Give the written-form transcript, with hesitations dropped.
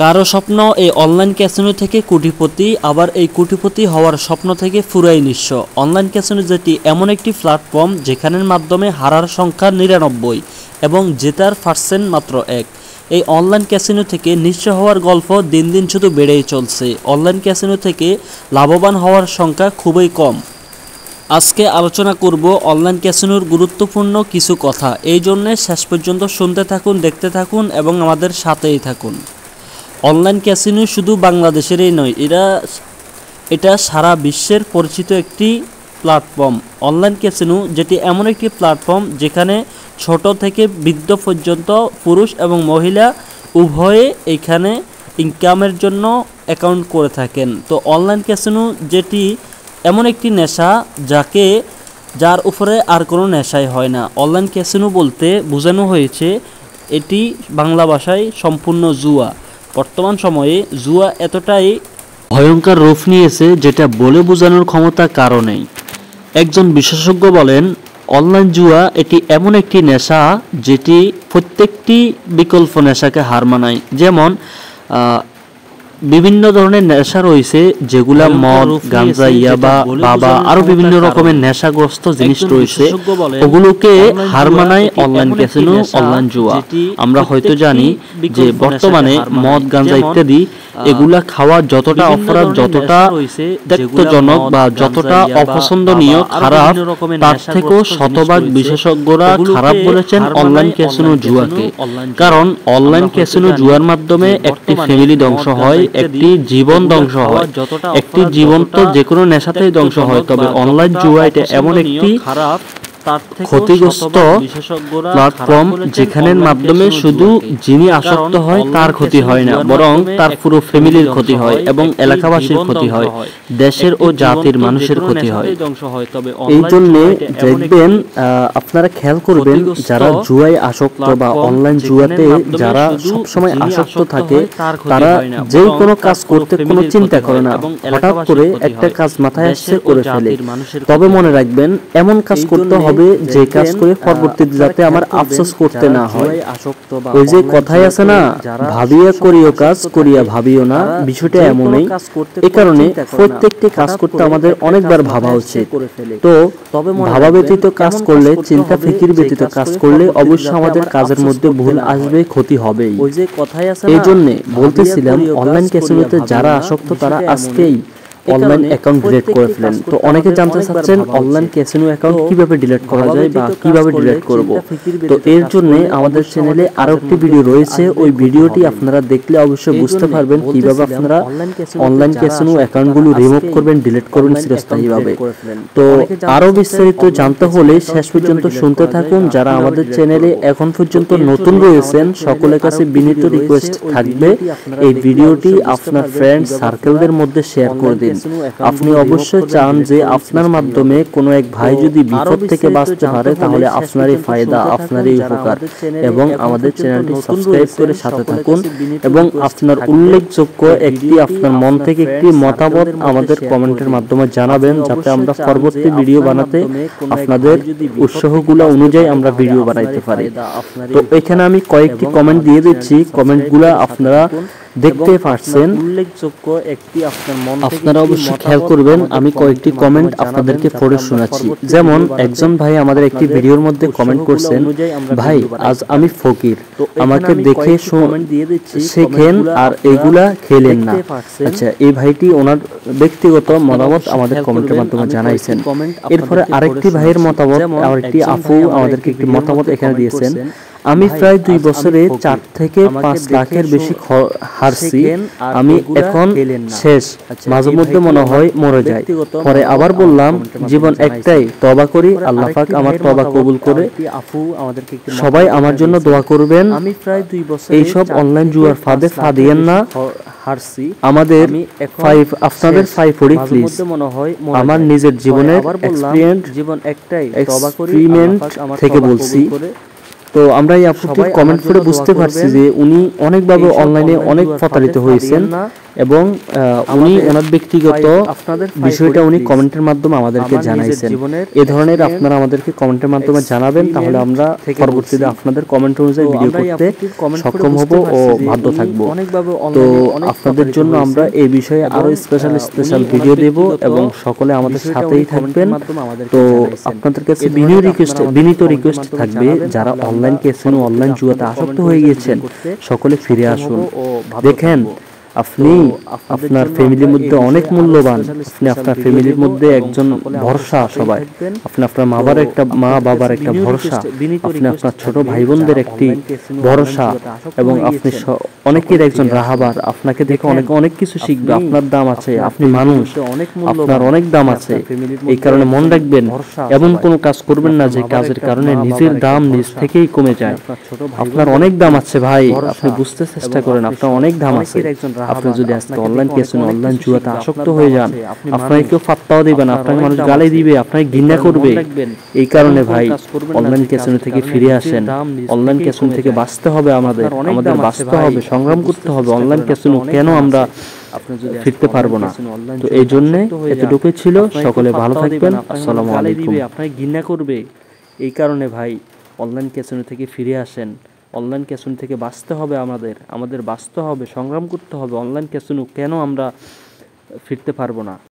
কারো স্বপ্ন এই অনলাইন ক্যাসিনো থেকে কোটিপতি, আবার এই কোটিপতি হওয়ার স্বপ্ন থেকে পুরাই নিঃস্ব। অনলাইন ক্যাসিনো যেটি এমন একটি প্ল্যাটফর্ম যেখানের মাধ্যমে হারার সংখ্যা 99 এবং জেতার পার্সেন্ট মাত্র 1। এই অনলাইন ক্যাসিনো থেকে নিঃস্ব হওয়ার গল্প দিন দিন শুধু বেড়েই চলছে। অনলাইন ক্যাসিনো থেকে লাভবান হওয়ার সংখ্যা খুবই কম। আজকে আলোচনা করব অনলাইন ক্যাসিনোর গুরুত্বপূর্ণ কিছু কথা। এই জন্যে শেষ পর্যন্ত শুনতে থাকুন, দেখতে থাকুন এবং আমাদের সাথেই থাকুন। অনলাইন ক্যাসিনো শুধু বাংলাদেশেরই নয়, এটা সারা বিশ্বের পরিচিত একটি প্ল্যাটফর্ম। অনলাইন ক্যাসিনো যেটি এমন একটি প্ল্যাটফর্ম যেখানে ছোট থেকে বৃদ্ধ পর্যন্ত পুরুষ এবং মহিলা উভয়ে এখানে ইনকামের জন্য অ্যাকাউন্ট করে থাকেন। তো অনলাইন ক্যাসিনো যেটি এমন একটি নেশা যার উপরে আর কোনো নেশাই হয় না। অনলাইন ক্যাসিনো বলতে বোঝানো হয়েছে এটি বাংলা ভাষায় সম্পূর্ণ জুয়া। বর্তমান সময়ে জুয়া এতটাই ভয়ঙ্কর রূপ নিয়েছে যেটা বলে বোঝানোর ক্ষমতা কারো নেই। একজন বিশেষজ্ঞ বলেন, অনলাইন জুয়া এটি এমন একটি নেশা যেটি প্রত্যেকটি বিকল্প নেশাকে হার মানায়। যেমন বিভিন্ন ধরনের নেশা রয়েছে যেগুলা মদ, গাঁজা, ইয়াবা, বাবা আরো বিভিন্ন রকমের নেশাগ্রস্ত জিনিস রয়েছে, ওগুলোকে হার মানায় অনলাইন ক্যাসিনো, অনলাইন জুয়া। আমরা হয়তো জানি যে বর্তমানে মদ, গাঁজা ইত্যাদি এগুলা খাওয়া যতটা অপরাধ, যতটা ত্যক্তজনক বা যতটা অপছন্দনীয়, খারাপ, তার থেকেও শতভাগ বিশেষজ্ঞরা খারাপ বলেছেন অনলাইন ক্যাসিনো জুয়াকে। কারণ অনলাইন ক্যাসিনো জুয়ার মাধ্যমে একটি ফ্যামিলি ধ্বংস হয়, একটি জীবন ধ্বংস হয়। একটি জীবন তো যে কোনো নেশাতেই ধ্বংস হয়, তবে অনলাইন জুয়া এটা এমন একটি ক্ষতিগ্রস্ত প্ল্যাটফর্ম যেখানের মাধ্যমে শুধু যিনি আসক্ত হয় তার ক্ষতি হয় না, বরং তার পুরো ফ্যামিলির ক্ষতি হয় এবং এলাকাবাসীর ক্ষতি হয়, দেশের ও জাতির মানুষের ক্ষতি হয়। এই জন্য দেখবেন, আপনারা খেয়াল করবেন, যারা জুয়ায় আসক্ত বা অনলাইন জুয়াতে যারা সবসময় আসক্ত থাকে, তারা যেই কোনো কাজ করতে কোনো চিন্তা করে না, হঠাৎ করে একটা কাজ মাথায় আসছে করে ফেলে। তবে মনে রাখবেন, এমন কাজ করতে হবে যে কাজ করে পরবর্তীতে যাতে আমার আফসোস করতে না হয়। ওই যে কথাই আছে না, ভাবিয়া করিও কাজ, করিয়া ভাবিও না, বিষয়টা এমনই। এই কারণে প্রত্যেকটি কাজ করতে আমাদের অনেকবার ভাবা উচিত। তো ভাবা ব্যতীত কাজ করলে, চিন্তা ফিকির ব্যতীত কাজ করলে অবশ্যই আমাদের কাজের মধ্যে ভুল আসবে, ক্ষতি হবেই। এই জন্য বলতেছিলাম, অনলাইন ক্যাসিনোতে যারা আসক্ত তারা আজকেই অনলাইন অ্যাকাউন্ট ডিলিট করে ফেলেন। তো অনেকে জানতে চাচ্ছেন অনলাইন ক্যাসিনো অ্যাকাউন্ট কিভাবে ডিলিট করা যায় বা কিভাবে ডিলিট করব। তো এর জন্য আমাদের চ্যানেলে আরো একটি ভিডিও রয়েছে, ওই ভিডিওটি আপনারা দেখলে অবশ্যই বুঝতে পারবেন কিভাবে আপনারা অনলাইন ক্যাসিনো অ্যাকাউন্টগুলো রিমুভ করবেন, ডিলিট করবেন চিরস্থায়ীভাবে। তো আরো বিস্তারিত জানতে হলে শেষ পর্যন্ত শুনতে থাকুন। যারা আমাদের চ্যানেলে এখন পর্যন্ত নতুন রয়েছেন, সকলের কাছে বিনীত রিকোয়েস্ট থাকবে, এই ভিডিওটি আপনার ফ্রেন্ড সার্কেলদের মধ্যে শেয়ার করে দিন। আপনি অবশ্যই চান যে আপনার মাধ্যমে কোনো এক ভাই যদি বিপদ থেকে বাঁচতে পারে, তাহলে আপনারই ফায়দা, আপনারই উপকার। এবং আমাদের চ্যানেলটি সাবস্ক্রাইব করে সাথে থাকুন এবং আপনার উল্লেখযোগ্য একটি, আপনার মন থেকে একটি মতামত আমাদের কমেন্টের মাধ্যমে জানাবেন, যাতে আমরা পরবর্তী ভিডিও বানাতে আপনাদের উৎসাহগুলো অনুযায়ী আমরা ভিডিও বানাইতে পারি। তো এখানে আমি কয়েকটি কমেন্ট দিয়ে দিচ্ছি, কমেন্টগুলো আপনারা দেখতে পাচ্ছেন। আপনারা অবশ্যই খেয়াল করবেন, আমি কয়েকটি কমেন্ট আপনাদেরকে পড়ে শোনাচ্ছি। যেমন একজন ভাই আমাদের একটি ভিডিওর মধ্যে কমেন্ট করছেন, ভাই আজ আমি ফকির, আমাকে দেখে শেখেন আর এগুলা খেলেন না। আচ্ছা, এই ভাইটি ওনার ব্যক্তিগত মতামত আমাদের কমেন্টের মাধ্যমে জানাইছেন। এরপরে আরেকটি ভাইয়ের মতামত, আরেকটি আপু আমাদেরকে একটি মতামত এখানে দিয়েছেন, আমি প্রায় 2 বছরে 4 থেকে 5 লাখের বেশি হারছি, আমি এখন শেষ, মাঝে মধ্যে মনে হয় মরে যায়, পরে আবার বললাম জীবন একটাই, তওবা করি, আল্লাহ পাক আমার তওবা কবুল করে, সবাই আমার জন্য দোয়া করবেন। এইসব অনলাইন জুয়ার ফাঁদে পা দিয়েন না, আমাদের আপনাদের 5 পড়ি প্লিজ। আমার নিজের জীবনের এক্সপেরিমেন্ট থেকে বলছি। তো আমরা এই আপুটির কমেন্ট পড়ে বুঝতে পারছি যে উনি অনেকভাবে অনলাইনে অনেক প্রতারিত হয়েছেন এবং উনি ওনার ব্যক্তিগত বিষয়টা উনি কমেন্টের মাধ্যমে আমাদেরকে জানাইছেন। এই ধরনের আপনারা আমাদেরকে কমেন্টের মাধ্যমে জানাবেন, তাহলে আমরা পরবর্তীতে আপনাদের কমেন্ট অনুযায়ী ভিডিও করতে সক্ষম হব ও বাধ্য থাকব। তো আপনাদের জন্য আমরা এই বিষয়ে আরো স্পেশাল ভিডিও দেব এবং সকলে আমাদের সাথেই থাকবেন। তো আপনাদের কাছে বিনীত রিকোয়েস্ট থাকবে, যারা অনলাইন ক্যাসিনো অনলাইন জুয়াতে আসক্ত হয়ে গিয়েছেন সকলে ফিরে আসুন। দেখেন আপনি আপনার ফ্যামিলির মধ্যে অনেক মূল্যবান, আপনি আপনার ফ্যামিলির মধ্যে একজন ভরসা, সবাই আপনি আপনার মা বাবার একটা ভরসা, আপনি আপনার ছোট ভাই বোনদের একটি ভরসা এবং আপনি অনেকের একজন রাহাবার। আপনাকে দেখে অনেক কিছু শিখবে, আপনার দাম আছে, আপনি মানুষ, আপনার অনেক দাম আছে। এই কারণে মন রাখবেন, এমন কোনো কাজ করবেন না যে কাজের কারণে নিজের দাম নিজ থেকেই কমে যায়। আপনার অনেক দাম আছে ভাই, আপনি বুঝতে চেষ্টা করেন, আপনার অনেক দাম আছে। আপনি যদি আজকে অনলাইন ক্যাসিনো অনলাইন জুয়াতে আসক্ত হয়ে যান, আপনাকে কেউ পাত্তাও দিবে না, আপনাকে মানুষ গালি দিবে, আপনাকে ঘৃণা করবে। এই কারণে ভাই অনলাইন ক্যাসিনো থেকে ফিরে আসেন। অনলাইন ক্যাসিনো থেকে বাঁচতে হবে, আমাদের বাঁচতে হবে, সংগ্রাম করতে হবে। অনলাইন ক্যাসিনো কেন আমরা ফিরতে পারবো না? তো এই জন্য এতটুকুই ছিল। সকলে ভালো থাকবেন। আসসালামু আলাইকুম। আপনাকে ঘৃণা করবে, এই কারণে ভাই অনলাইন ক্যাসিনো থেকে ফিরে আসেন। অনলাইন ক্যাসিনো থেকে বাঁচতে হবে, আমাদের বাঁচতে হবে, সংগ্রাম করতে হবে। অনলাইন ক্যাসিনো কেন আমরা ফিরতে পারবো না?